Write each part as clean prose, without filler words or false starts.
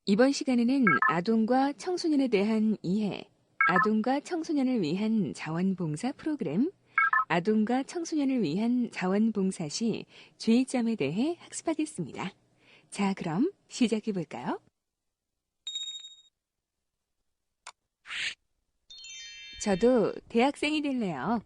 이번 시간에는 아동과 청소년에 대한 이해, 아동과 청소년을 위한 자원봉사 프로그램, 아동과 청소년을 위한 자원봉사 시 주의점에 대해 학습하겠습니다. 자, 그럼 시작해 볼까요? 저도 대학생이 될래요.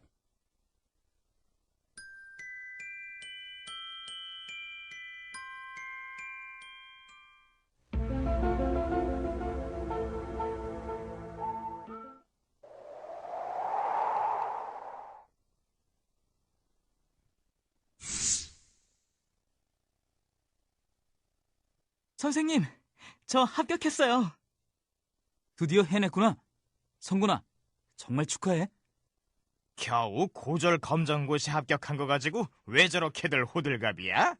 선생님, 저 합격했어요. 드디어 해냈구나. 성군아, 정말 축하해. 겨우 고졸 검정고시 합격한 거 가지고 왜 저렇게들 호들갑이야?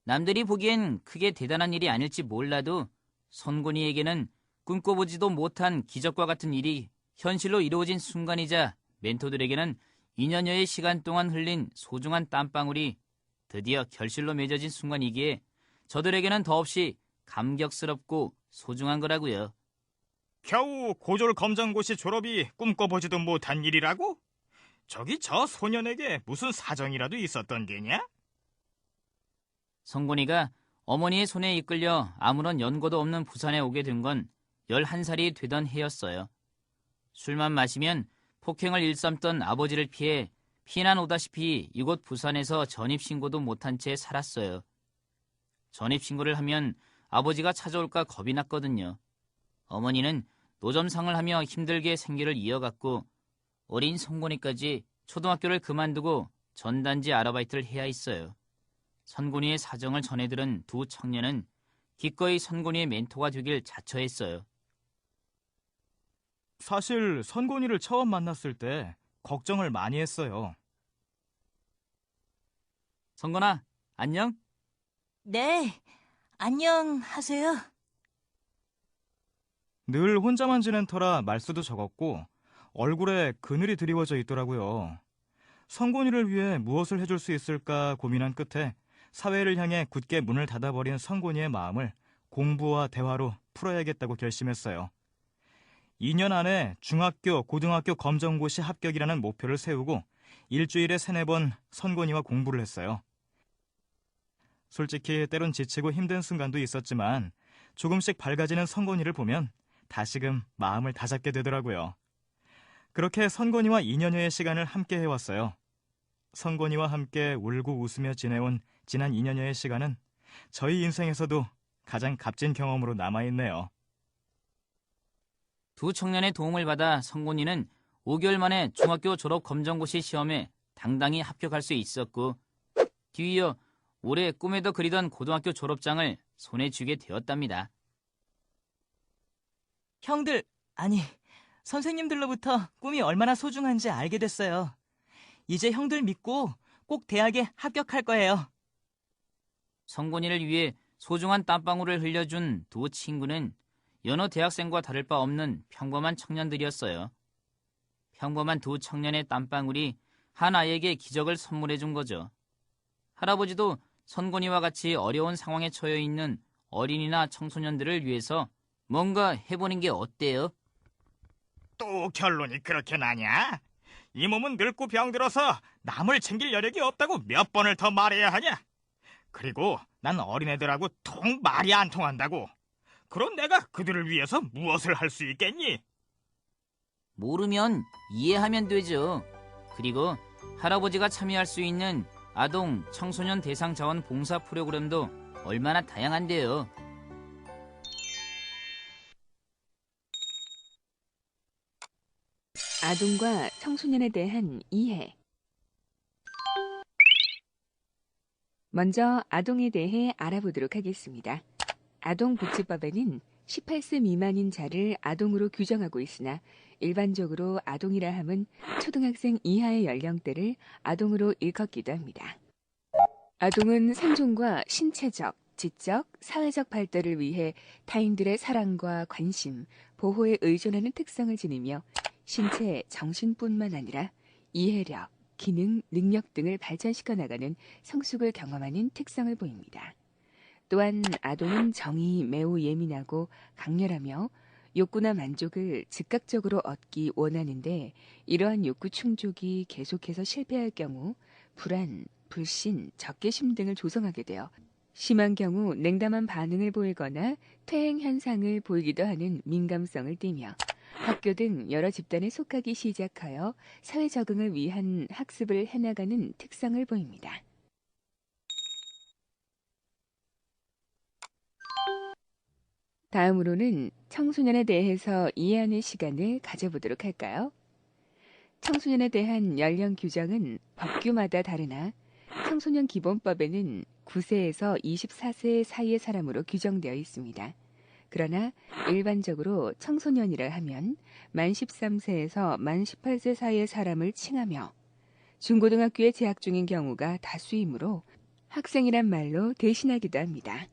남들이 보기엔 크게 대단한 일이 아닐지 몰라도 선곤이에게는 꿈꿔보지도 못한 기적과 같은 일이 현실로 이루어진 순간이자 멘토들에게는 2년여의 시간 동안 흘린 소중한 땀방울이 드디어 결실로 맺어진 순간이기에 저들에게는 더없이 감격스럽고 소중한 거라고요. 겨우 고졸 검정고시 졸업이 꿈꿔보지도 못한 일이라고? 저기 저 소년에게 무슨 사정이라도 있었던 게냐? 성곤이가 어머니의 손에 이끌려 아무런 연고도 없는 부산에 오게 된 건 11살이 되던 해였어요. 술만 마시면 폭행을 일삼던 아버지를 피해 피난 오다시피 이곳 부산에서 전입신고도 못한 채 살았어요. 전입신고를 하면 아버지가 찾아올까 겁이 났거든요. 어머니는 노점상을 하며 힘들게 생계를 이어갔고 어린 성곤이까지 초등학교를 그만두고 전단지 아르바이트를 해야 했어요. 선곤이의 사정을 전해들은 두 청년은 기꺼이 선곤이의 멘토가 되길 자처했어요. 사실 선곤이를 처음 만났을 때 걱정을 많이 했어요. 성곤아, 안녕? 네, 안녕하세요. 늘 혼자만 지낸 터라 말수도 적었고 얼굴에 그늘이 드리워져 있더라고요. 선곤이를 위해 무엇을 해줄 수 있을까 고민한 끝에 사회를 향해 굳게 문을 닫아버린 선곤이의 마음을 공부와 대화로 풀어야겠다고 결심했어요. 2년 안에 중학교, 고등학교 검정고시 합격이라는 목표를 세우고 일주일에 3-4번 선곤이와 공부를 했어요. 솔직히 때론 지치고 힘든 순간도 있었지만 조금씩 밝아지는 선곤이를 보면 다시금 마음을 다잡게 되더라고요. 그렇게 선곤이와 2년여의 시간을 함께 해왔어요. 선곤이와 함께 울고 웃으며 지내온 지난 2년여의 시간은 저희 인생에서도 가장 값진 경험으로 남아있네요. 두 청년의 도움을 받아 성곤이는 5개월 만에 중학교 졸업 검정고시 시험에 당당히 합격할 수 있었고 뒤이어 올해 꿈에도 그리던 고등학교 졸업장을 손에 쥐게 되었답니다. 형들, 아니, 선생님들로부터 꿈이 얼마나 소중한지 알게 됐어요. 이제 형들 믿고 꼭 대학에 합격할 거예요. 성곤이를 위해 소중한 땀방울을 흘려준 두 친구는 여느 대학생과 다를 바 없는 평범한 청년들이었어요. 평범한 두 청년의 땀방울이 한 아이에게 기적을 선물해 준 거죠. 할아버지도 선곤이와 같이 어려운 상황에 처해 있는 어린이나 청소년들을 위해서 뭔가 해보는 게 어때요? 또 결론이 그렇게 나냐? 이 몸은 늙고 병들어서 남을 챙길 여력이 없다고 몇 번을 더 말해야 하냐? 그리고 난 어린애들하고 통 말이 안 통한다고. 그럼 내가 그들을 위해서 무엇을 할 수 있겠니? 모르면 이해하면 되죠. 그리고 할아버지가 참여할 수 있는 아동, 청소년 대상 자원 봉사 프로그램도 얼마나 다양한데요. 아동과 청소년에 대한 이해. 먼저 아동에 대해 알아보도록 하겠습니다. 아동복지법에는 18세 미만인 자를 아동으로 규정하고 있으나 일반적으로 아동이라 함은 초등학생 이하의 연령대를 아동으로 일컫기도 합니다. 아동은 생존과 신체적, 지적, 사회적 발달을 위해 타인들의 사랑과 관심, 보호에 의존하는 특성을 지니며 신체, 정신뿐만 아니라 이해력, 기능, 능력 등을 발전시켜 나가는 성숙을 경험하는 특성을 보입니다. 또한 아동은 정이 매우 예민하고 강렬하며 욕구나 만족을 즉각적으로 얻기 원하는데 이러한 욕구 충족이 계속해서 실패할 경우 불안, 불신, 적개심 등을 조성하게 되어 심한 경우 냉담한 반응을 보이거나 퇴행 현상을 보이기도 하는 민감성을 띠며 학교 등 여러 집단에 속하기 시작하여 사회 적응을 위한 학습을 해나가는 특성을 보입니다. 다음으로는 청소년에 대해서 이해하는 시간을 가져보도록 할까요? 청소년에 대한 연령 규정은 법규마다 다르나 청소년 기본법에는 9세에서 24세 사이의 사람으로 규정되어 있습니다. 그러나 일반적으로 청소년이라 하면 만 13세에서 만 18세 사이의 사람을 칭하며 중고등학교에 재학 중인 경우가 다수이므로 학생이란 말로 대신하기도 합니다.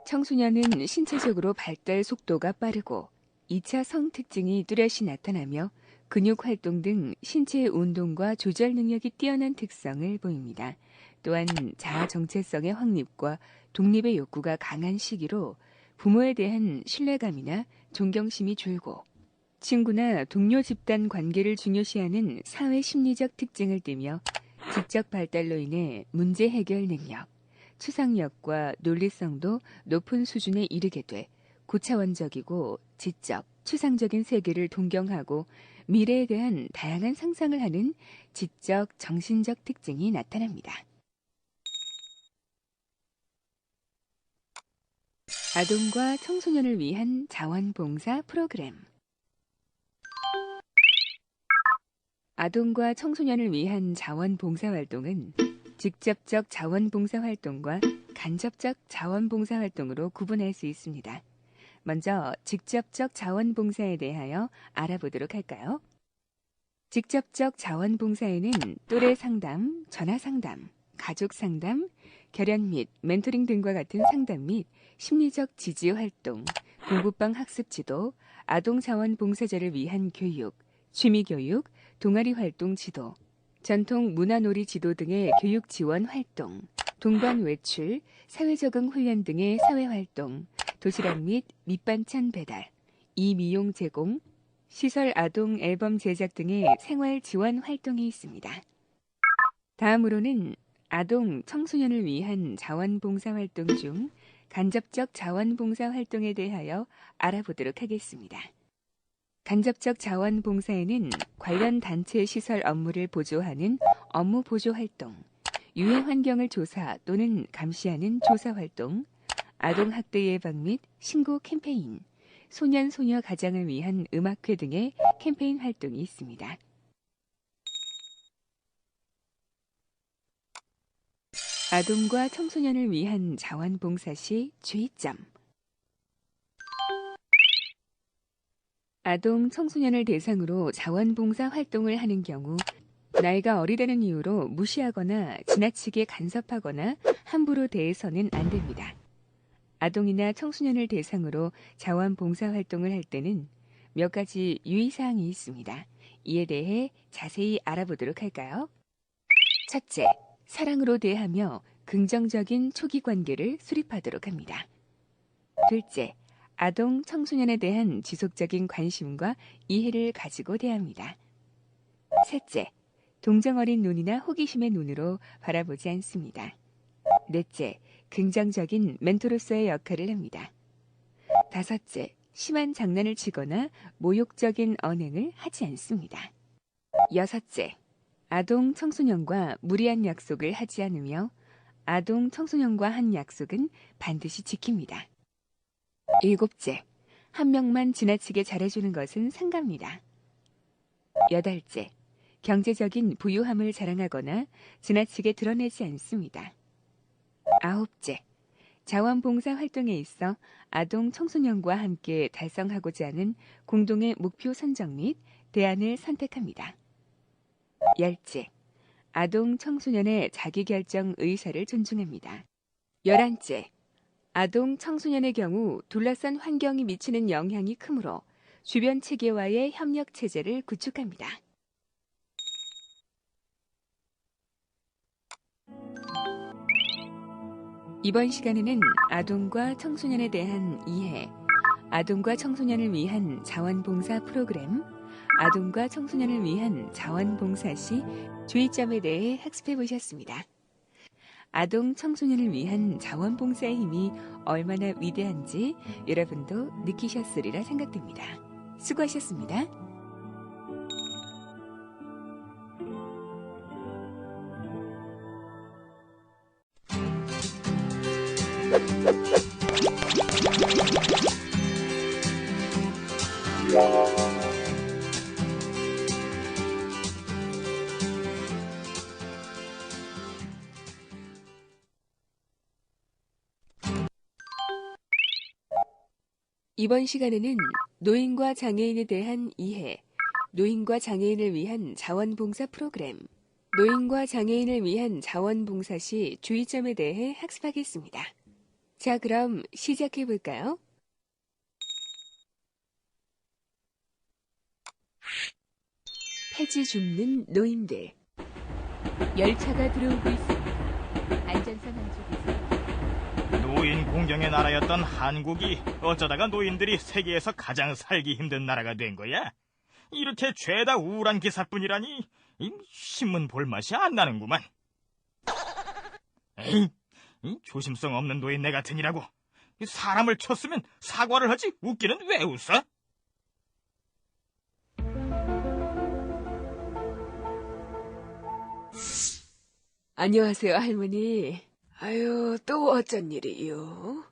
청소년은 신체적으로 발달 속도가 빠르고 2차 성특징이 뚜렷이 나타나며 근육 활동 등 신체의 운동과 조절 능력이 뛰어난 특성을 보입니다. 또한 자아 정체성의 확립과 독립의 욕구가 강한 시기로 부모에 대한 신뢰감이나 존경심이 줄고 친구나 동료 집단 관계를 중요시하는 사회 심리적 특징을 띠며 지적 발달로 인해 문제 해결 능력, 추상력과 논리성도 높은 수준에 이르게 돼 고차원적이고 지적, 추상적인 세계를 동경하고 미래에 대한 다양한 상상을 하는 지적, 정신적 특징이 나타납니다. 아동과 청소년을 위한 자원봉사 프로그램. 아동과 청소년을 위한 자원봉사활동은 직접적 자원봉사활동과 간접적 자원봉사활동으로 구분할 수 있습니다. 먼저 직접적 자원봉사에 대하여 알아보도록 할까요? 직접적 자원봉사에는 또래 상담, 전화 상담, 가족 상담, 결연 및 멘토링 등과 같은 상담 및 심리적 지지 활동, 공부방 학습 지도, 아동 자원봉사자를 위한 교육, 취미 교육, 동아리 활동 지도, 전통 문화놀이 지도 등의 교육 지원 활동, 동반 외출, 사회적응 훈련 등의 사회활동, 도시락 및 밑반찬 배달, 이미용 제공, 시설 아동 앨범 제작 등의 생활 지원 활동이 있습니다. 다음으로는 아동, 청소년을 위한 자원봉사 활동 중 간접적 자원봉사 활동에 대하여 알아보도록 하겠습니다. 간접적 자원봉사에는 관련 단체 시설 업무를 보조하는 업무 보조 활동, 유해 환경을 조사 또는 감시하는 조사 활동, 아동 학대 예방 및 신고 캠페인, 소년 소녀 가장을 위한 음악회 등의 캠페인 활동이 있습니다. 아동과 청소년을 위한 자원봉사 시 주의점. 아동, 청소년을 대상으로 자원봉사 활동을 하는 경우 나이가 어리다는 이유로 무시하거나 지나치게 간섭하거나 함부로 대해서는 안 됩니다. 아동이나 청소년을 대상으로 자원봉사 활동을 할 때는 몇 가지 유의사항이 있습니다. 이에 대해 자세히 알아보도록 할까요? 첫째, 사랑으로 대하며 긍정적인 초기 관계를 수립하도록 합니다. 둘째, 아동, 청소년에 대한 지속적인 관심과 이해를 가지고 대합니다. 셋째, 동정어린 눈이나 호기심의 눈으로 바라보지 않습니다. 넷째, 긍정적인 멘토로서의 역할을 합니다. 다섯째, 심한 장난을 치거나 모욕적인 언행을 하지 않습니다. 여섯째, 아동, 청소년과 무리한 약속을 하지 않으며 아동, 청소년과 한 약속은 반드시 지킵니다. 일곱째, 한 명만 지나치게 잘해주는 것은 상갑니다. 여덟째, 경제적인 부유함을 자랑하거나 지나치게 드러내지 않습니다. 아홉째, 자원봉사 활동에 있어 아동, 청소년과 함께 달성하고자 하는 공동의 목표 선정 및 대안을 선택합니다. 열째, 아동, 청소년의 자기결정 의사를 존중합니다. 11째, 아동 청소년의 경우 둘러싼 환경이 미치는 영향이 크므로 주변 체계와의 협력 체제를 구축합니다. 이번 시간에는 아동과 청소년에 대한 이해, 아동과 청소년을 위한 자원봉사 프로그램, 아동과 청소년을 위한 자원봉사 시 주의점에 대해 학습해 보셨습니다. 아동 청소년을 위한 자원봉사의 힘이 얼마나 위대한지 여러분도 느끼셨으리라 생각됩니다. 수고하셨습니다. 이번 시간에는 노인과 장애인에 대한 이해, 노인과 장애인을 위한 자원봉사 프로그램, 노인과 장애인을 위한 자원봉사 시 주의점에 대해 학습하겠습니다. 자, 그럼 시작해 볼까요? 폐지 줍는 노인들. 열차가 들어오고 있습니다. 안전상 안쪽에서 노인 공경의 나라였던 한국이 어쩌다가 노인들이 세계에서 가장 살기 힘든 나라가 된 거야? 이렇게 죄다 우울한 기사뿐이라니 이 신문 볼 맛이 안 나는구만. 에이, 이 조심성 없는 노인네 같으니라고. 사람을 쳤으면 사과를 하지 웃기는 왜 웃어? 안녕하세요, 할머니. 아유, 또 어쩐 일이요?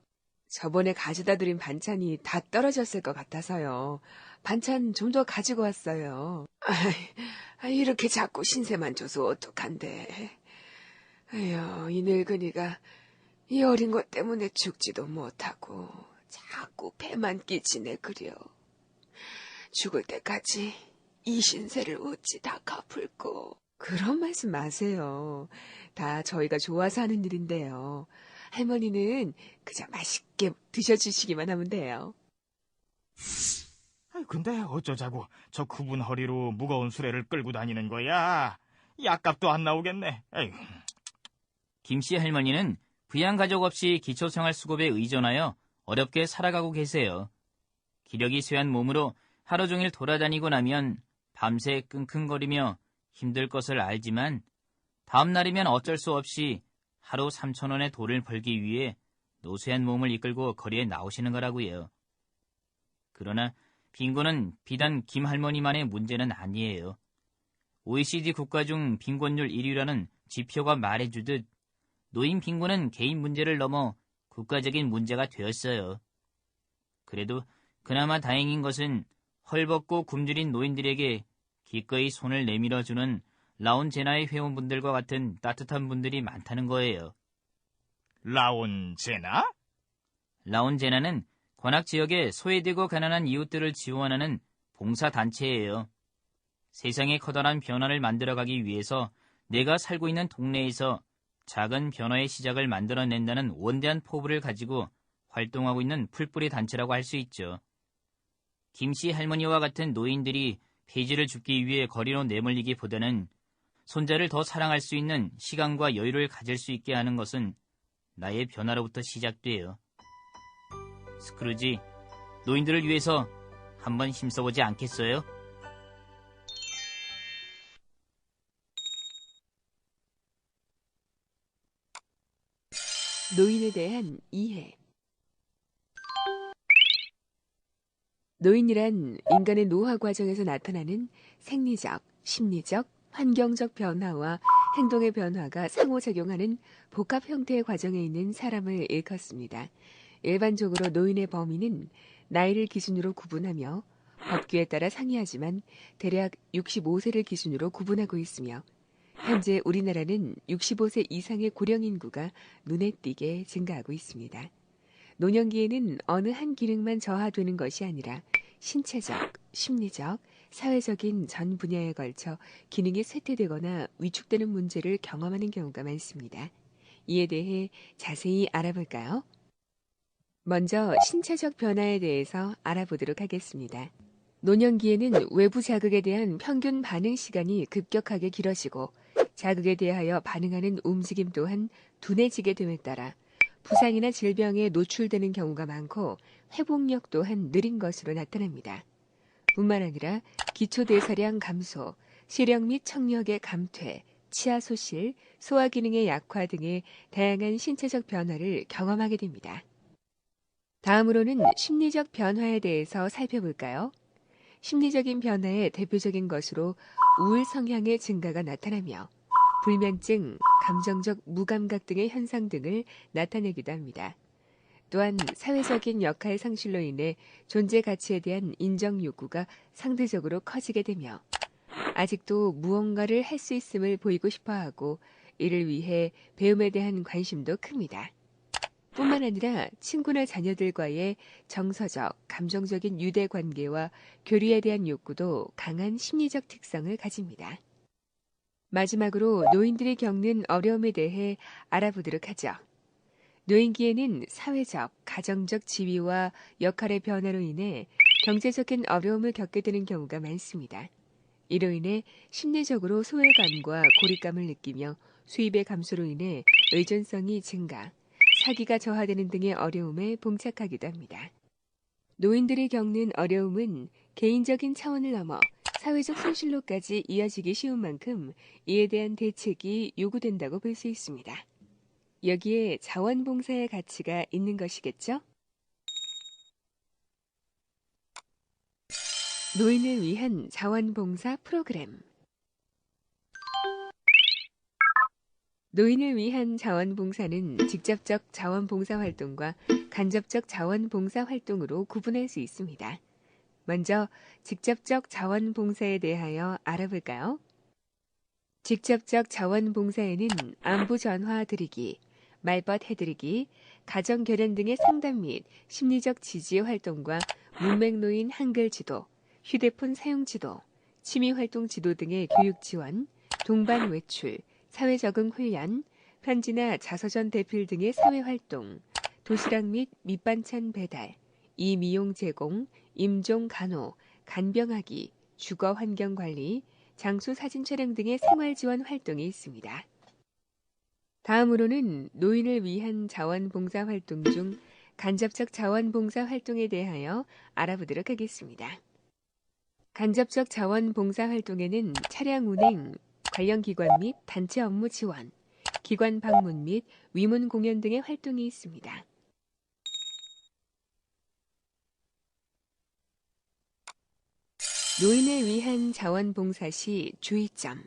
저번에 가져다 드린 반찬이 다 떨어졌을 것 같아서요. 반찬 좀 더 가지고 왔어요. 이렇게 자꾸 신세만 줘서 어떡한데. 아유, 이 늙은이가 이 어린 것 때문에 죽지도 못하고 자꾸 배만 끼치네 그려. 죽을 때까지 이 신세를 어찌 다 갚을꼬. 그런 말씀 마세요. 다 저희가 좋아서 하는 일인데요. 할머니는 그저 맛있게 드셔주시기만 하면 돼요. 근데 어쩌자고 저 굽은 허리로 무거운 수레를 끌고 다니는 거야? 약값도 안 나오겠네. 에휴. 김씨 할머니는 부양가족 없이 기초생활수급에 의존하여 어렵게 살아가고 계세요. 기력이 쇠한 몸으로 하루 종일 돌아다니고 나면 밤새 끙끙거리며 힘들 것을 알지만 다음 날이면 어쩔 수 없이 하루 3,000원의 돈을 벌기 위해 노쇠한 몸을 이끌고 거리에 나오시는 거라고요. 그러나 빈곤은 비단 김 할머니만의 문제는 아니에요. OECD 국가 중 빈곤율 1위라는 지표가 말해주듯 노인 빈곤은 개인 문제를 넘어 국가적인 문제가 되었어요. 그래도 그나마 다행인 것은 헐벗고 굶주린 노인들에게 기꺼이 손을 내밀어주는 라온제나의 회원분들과 같은 따뜻한 분들이 많다는 거예요. 라온제나? 라온제나는 관악 지역의 소외되고 가난한 이웃들을 지원하는 봉사단체예요. 세상에 커다란 변화를 만들어가기 위해서 내가 살고 있는 동네에서 작은 변화의 시작을 만들어낸다는 원대한 포부를 가지고 활동하고 있는 풀뿌리 단체라고 할 수 있죠. 김씨 할머니와 같은 노인들이 폐지를 줍기 위해 거리로 내몰리기보다는 손자를 더 사랑할 수 있는 시간과 여유를 가질 수 있게 하는 것은 나의 변화로부터 시작돼요. 스크루지, 노인들을 위해서 한번 힘써보지 않겠어요? 노인에 대한 이해. 노인이란 인간의 노화 과정에서 나타나는 생리적, 심리적, 환경적 변화와 행동의 변화가 상호작용하는 복합 형태의 과정에 있는 사람을 일컫습니다. 일반적으로 노인의 범위는 나이를 기준으로 구분하며 법규에 따라 상이하지만 대략 65세를 기준으로 구분하고 있으며 현재 우리나라는 65세 이상의 고령 인구가 눈에 띄게 증가하고 있습니다. 노년기에는 어느 한 기능만 저하되는 것이 아니라 신체적, 심리적, 사회적인 전 분야에 걸쳐 기능이 쇠퇴되거나 위축되는 문제를 경험하는 경우가 많습니다. 이에 대해 자세히 알아볼까요? 먼저 신체적 변화에 대해서 알아보도록 하겠습니다. 노년기에는 외부 자극에 대한 평균 반응 시간이 급격하게 길어지고 자극에 대하여 반응하는 움직임 또한 둔해지게 됨에 따라 부상이나 질병에 노출되는 경우가 많고 회복력 또한 느린 것으로 나타납니다. 뿐만 아니라 기초대사량 감소, 시력 및 청력의 감퇴, 치아 소실, 소화 기능의 약화 등의 다양한 신체적 변화를 경험하게 됩니다. 다음으로는 심리적 변화에 대해서 살펴볼까요? 심리적인 변화의 대표적인 것으로 우울 성향의 증가가 나타나며 불면증, 감정적 무감각 등의 현상 등을 나타내기도 합니다. 또한 사회적인 역할 상실로 인해 존재 가치에 대한 인정 욕구가 상대적으로 커지게 되며 아직도 무언가를 할 수 있음을 보이고 싶어하고 이를 위해 배움에 대한 관심도 큽니다. 뿐만 아니라 친구나 자녀들과의 정서적, 감정적인 유대 관계와 교류에 대한 욕구도 강한 심리적 특성을 가집니다. 마지막으로 노인들이 겪는 어려움에 대해 알아보도록 하죠. 노인기에는 사회적, 가정적 지위와 역할의 변화로 인해 경제적인 어려움을 겪게 되는 경우가 많습니다. 이로 인해 심리적으로 소외감과 고립감을 느끼며 수입의 감소로 인해 의존성이 증가, 사기가 저하되는 등의 어려움에 봉착하기도 합니다. 노인들이 겪는 어려움은 개인적인 차원을 넘어 사회적 손실로까지 이어지기 쉬운 만큼 이에 대한 대책이 요구된다고 볼 수 있습니다. 여기에 자원봉사의 가치가 있는 것이겠죠? 노인을 위한 자원봉사 프로그램. 노인을 위한 자원봉사는 직접적 자원봉사 활동과 간접적 자원봉사 활동으로 구분할 수 있습니다. 먼저 직접적 자원봉사에 대하여 알아볼까요? 직접적 자원봉사에는 안부 전화 드리기, 말벗 해드리기, 가정 결연 등의 상담 및 심리적 지지 활동과 문맹노인 한글 지도, 휴대폰 사용 지도, 취미활동 지도 등의 교육 지원, 동반 외출, 사회적응 훈련, 편지나 자서전 대필 등의 사회활동, 도시락 및 밑반찬 배달, 이미용 제공, 임종 간호, 간병하기, 주거 환경 관리, 장소 사진 촬영 등의 생활 지원 활동이 있습니다. 다음으로는 노인을 위한 자원봉사 활동 중 간접적 자원봉사 활동에 대하여 알아보도록 하겠습니다. 간접적 자원봉사 활동에는 차량 운행, 관련 기관 및 단체 업무 지원, 기관 방문 및 위문 공연 등의 활동이 있습니다. 노인을 위한 자원봉사 시 주의점.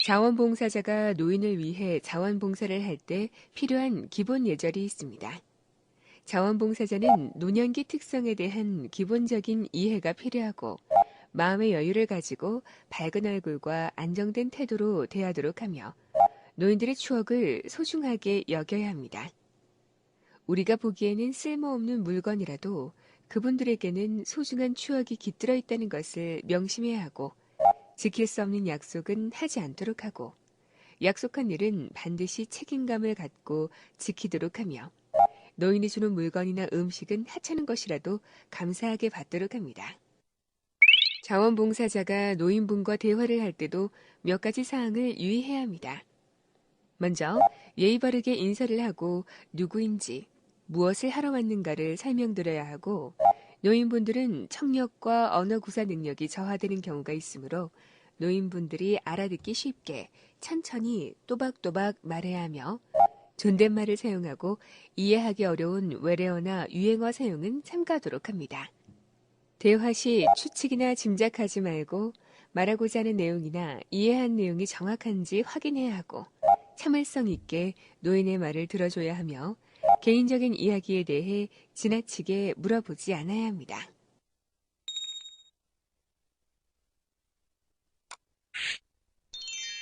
자원봉사자가 노인을 위해 자원봉사를 할 때 필요한 기본 예절이 있습니다. 자원봉사자는 노년기 특성에 대한 기본적인 이해가 필요하고 마음의 여유를 가지고 밝은 얼굴과 안정된 태도로 대하도록 하며 노인들의 추억을 소중하게 여겨야 합니다. 우리가 보기에는 쓸모없는 물건이라도 그분들에게는 소중한 추억이 깃들어 있다는 것을 명심해야 하고 지킬 수 없는 약속은 하지 않도록 하고 약속한 일은 반드시 책임감을 갖고 지키도록 하며 노인이 주는 물건이나 음식은 하찮은 것이라도 감사하게 받도록 합니다. 자원봉사자가 노인분과 대화를 할 때도 몇 가지 사항을 유의해야 합니다. 먼저 예의 바르게 인사를 하고 누구인지 무엇을 하러 왔는가를 설명드려야 하고 노인분들은 청력과 언어 구사 능력이 저하되는 경우가 있으므로 노인분들이 알아듣기 쉽게 천천히 또박또박 말해야 하며 존댓말을 사용하고 이해하기 어려운 외래어나 유행어 사용은 삼가하도록 합니다. 대화 시 추측이나 짐작하지 말고 말하고자 하는 내용이나 이해한 내용이 정확한지 확인해야 하고 참을성 있게 노인의 말을 들어줘야 하며 개인적인 이야기에 대해 지나치게 물어보지 않아야 합니다.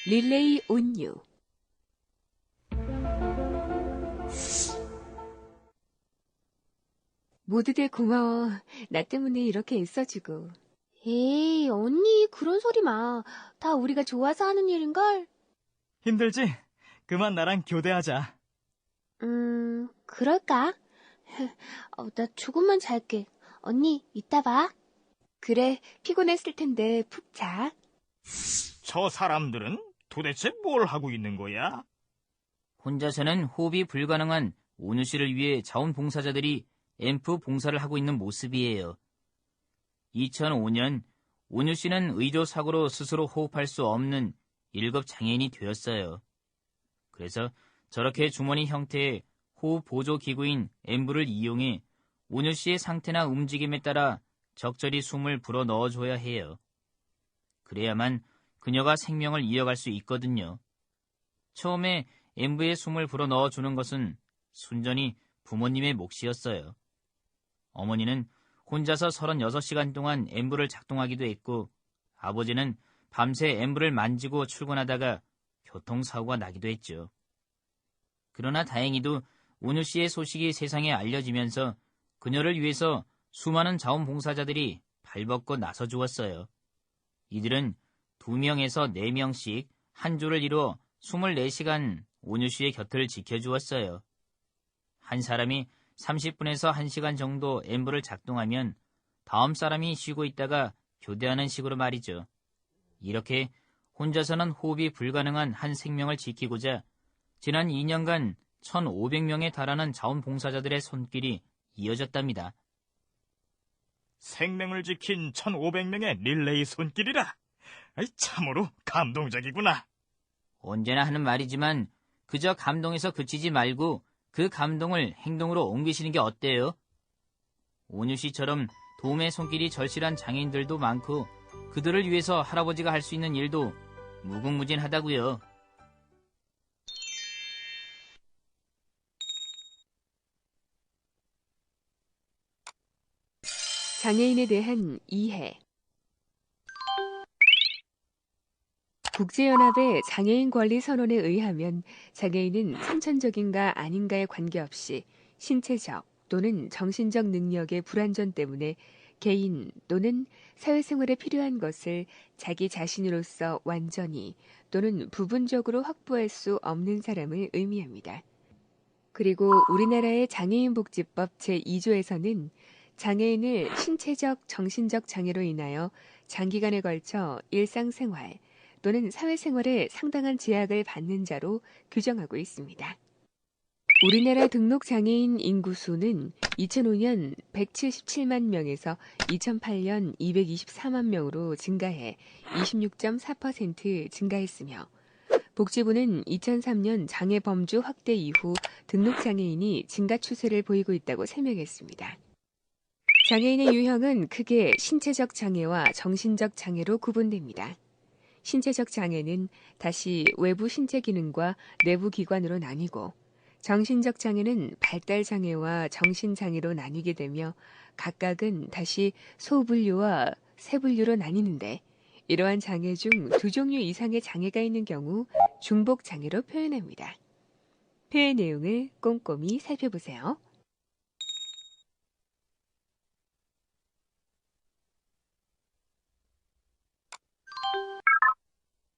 릴레이 온유. 모두들 고마워. 나 때문에 이렇게 애써주고. 에이, 언니, 그런 소리 마. 다 우리가 좋아서 하는 일인걸? 힘들지? 그만 나랑 교대하자. 그럴까? 나 조금만 잘게. 언니, 이따 봐. 그래, 피곤했을 텐데 푹 자. 저 사람들은 도대체 뭘 하고 있는 거야? 혼자서는 호흡이 불가능한 온유 씨를 위해 자원봉사자들이 앰프 봉사를 하고 있는 모습이에요. 2005년 온유 씨는 의료 사고로 스스로 호흡할 수 없는 1급 장애인이 되었어요. 그래서 저렇게 주머니 형태의 호흡 보조 기구인 앰브를 이용해 온유 씨의 상태나 움직임에 따라 적절히 숨을 불어 넣어줘야 해요. 그래야만 그녀가 생명을 이어갈 수 있거든요. 처음에 앰브에 숨을 불어 넣어주는 것은 순전히 부모님의 몫이었어요. 어머니는 혼자서 36시간 동안 앰브를 작동하기도 했고, 아버지는 밤새 앰브를 만지고 출근하다가 교통사고가 나기도 했죠. 그러나 다행히도 온유 씨의 소식이 세상에 알려지면서 그녀를 위해서 수많은 자원봉사자들이 발벗고 나서 주었어요. 이들은 2명에서 4명씩 한 조를 이루어 24시간 온유 씨의 곁을 지켜주었어요. 한 사람이 30분에서 1시간 정도 앰브를 작동하면 다음 사람이 쉬고 있다가 교대하는 식으로 말이죠. 이렇게 혼자서는 호흡이 불가능한 한 생명을 지키고자 지난 2년간 1,500명에 달하는 자원봉사자들의 손길이 이어졌답니다. 생명을 지킨 1,500명의 릴레이 손길이라. 참으로 감동적이구나. 언제나 하는 말이지만 그저 감동에서 그치지 말고 그 감동을 행동으로 옮기시는 게 어때요? 온유 씨처럼 도움의 손길이 절실한 장애인들도 많고 그들을 위해서 할아버지가 할 수 있는 일도 무궁무진하다고요. 장애인에 대한 이해. 국제연합의 장애인 권리 선언에 의하면 장애인은 선천적인가 아닌가에 관계없이 신체적 또는 정신적 능력의 불완전 때문에 개인 또는 사회생활에 필요한 것을 자기 자신으로서 완전히 또는 부분적으로 확보할 수 없는 사람을 의미합니다. 그리고 우리나라의 장애인복지법 제2조에서는 장애인을 신체적, 정신적 장애로 인하여 장기간에 걸쳐 일상생활 또는 사회생활에 상당한 제약을 받는 자로 규정하고 있습니다. 우리나라 등록장애인 인구수는 2005년 177만 명에서 2008년 224만 명으로 증가해 26.4% 증가했으며 복지부는 2003년 장애범주 확대 이후 등록장애인이 증가 추세를 보이고 있다고 설명했습니다. 장애인의 유형은 크게 신체적 장애와 정신적 장애로 구분됩니다. 신체적 장애는 다시 외부 신체 기능과 내부 기관으로 나뉘고 정신적 장애는 발달 장애와 정신 장애로 나뉘게 되며 각각은 다시 소분류와 세분류로 나뉘는데 이러한 장애 중 2종류 이상의 장애가 있는 경우 중복 장애로 표현합니다. 표현 내용을 꼼꼼히 살펴보세요.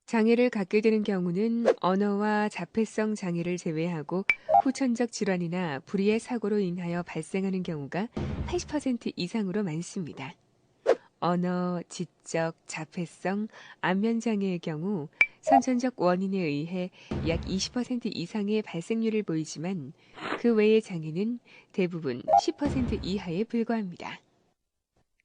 장애를 갖게 되는 경우는 언어와 자폐성 장애를 제외하고 후천적 질환이나 불의의 사고로 인하여 발생하는 경우가 80% 이상으로 많습니다. 언어, 지적, 자폐성, 안면장애의 경우 선천적 원인에 의해 약 20% 이상의 발생률을 보이지만 그 외의 장애는 대부분 10% 이하에 불과합니다.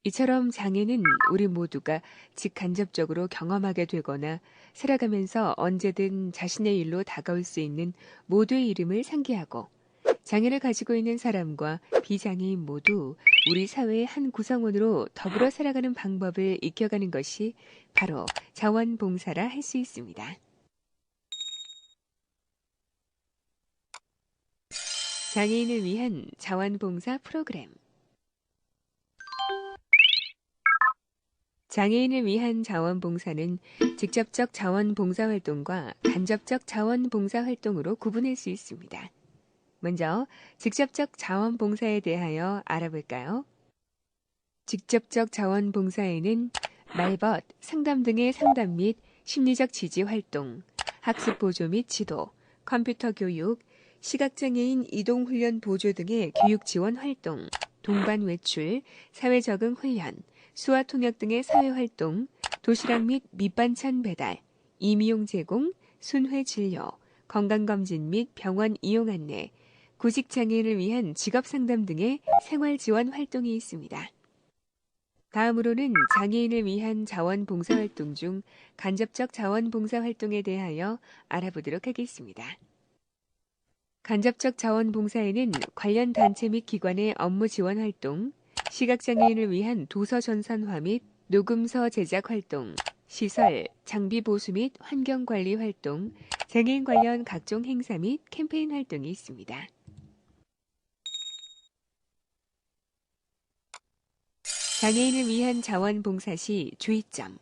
이처럼 장애는 우리 모두가 직간접적으로 경험하게 되거나 살아가면서 언제든 자신의 일로 다가올 수 있는 모두의 이름을 상기하고 장애를 가지고 있는 사람과 비장애인 모두 우리 사회의 한 구성원으로 더불어 살아가는 방법을 익혀가는 것이 바로 자원봉사라 할 수 있습니다. 장애인을 위한 자원봉사 프로그램. 장애인을 위한 자원봉사는 직접적 자원봉사활동과 간접적 자원봉사활동으로 구분할 수 있습니다. 먼저 직접적 자원봉사에 대하여 알아볼까요? 직접적 자원봉사에는 말벗, 상담 등의 상담 및 심리적 지지 활동, 학습 보조 및 지도, 컴퓨터 교육, 시각장애인 이동훈련 보조 등의 교육 지원 활동, 동반 외출, 사회적응 훈련, 수화통역 등의 사회활동, 도시락 및 밑반찬 배달, 임의용 제공, 순회 진료, 건강검진 및 병원 이용 안내, 구직장애인을 위한 직업상담 등의 생활지원 활동이 있습니다. 다음으로는 장애인을 위한 자원봉사활동 중 간접적 자원봉사활동에 대하여 알아보도록 하겠습니다. 간접적 자원봉사에는 관련 단체 및 기관의 업무 지원 활동, 시각장애인을 위한 도서 전산화 및 녹음서 제작 활동, 시설, 장비 보수 및 환경관리 활동, 장애인 관련 각종 행사 및 캠페인 활동이 있습니다. 장애인을 위한 자원봉사 시 주의점.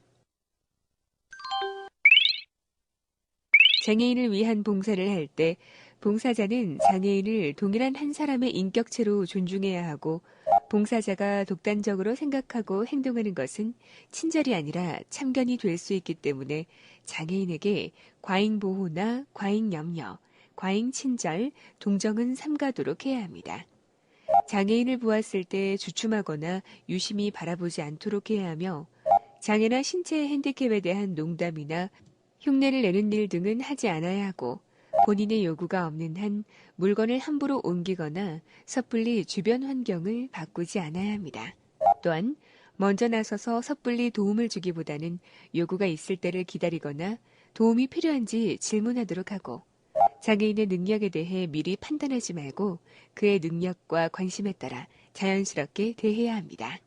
장애인을 위한 봉사를 할 때 봉사자는 장애인을 동일한 한 사람의 인격체로 존중해야 하고 봉사자가 독단적으로 생각하고 행동하는 것은 친절이 아니라 참견이 될 수 있기 때문에 장애인에게 과잉 보호나 과잉 염려, 과잉 친절, 동정은 삼가도록 해야 합니다. 장애인을 보았을 때 주춤하거나 유심히 바라보지 않도록 해야 하며 장애나 신체 핸디캡에 대한 농담이나 흉내를 내는 일 등은 하지 않아야 하고 본인의 요구가 없는 한 물건을 함부로 옮기거나 섣불리 주변 환경을 바꾸지 않아야 합니다. 또한 먼저 나서서 섣불리 도움을 주기보다는 요구가 있을 때를 기다리거나 도움이 필요한지 질문하도록 하고 장애인의 능력에 대해 미리 판단하지 말고 그의 능력과 관심에 따라 자연스럽게 대해야 합니다.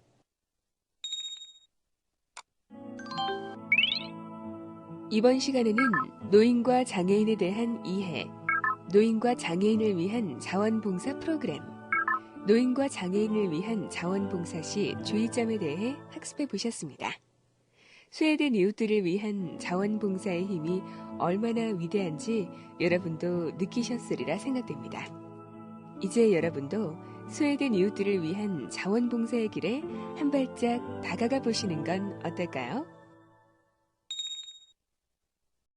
이번 시간에는 노인과 장애인에 대한 이해, 노인과 장애인을 위한 자원봉사 프로그램, 노인과 장애인을 위한 자원봉사 시 주의점에 대해 학습해 보셨습니다. 소외된 이웃들을 위한 자원봉사의 힘이 얼마나 위대한지 여러분도 느끼셨으리라 생각됩니다. 이제 여러분도 소외된 이웃들을 위한 자원봉사의 길에 한 발짝 다가가 보시는 건 어떨까요?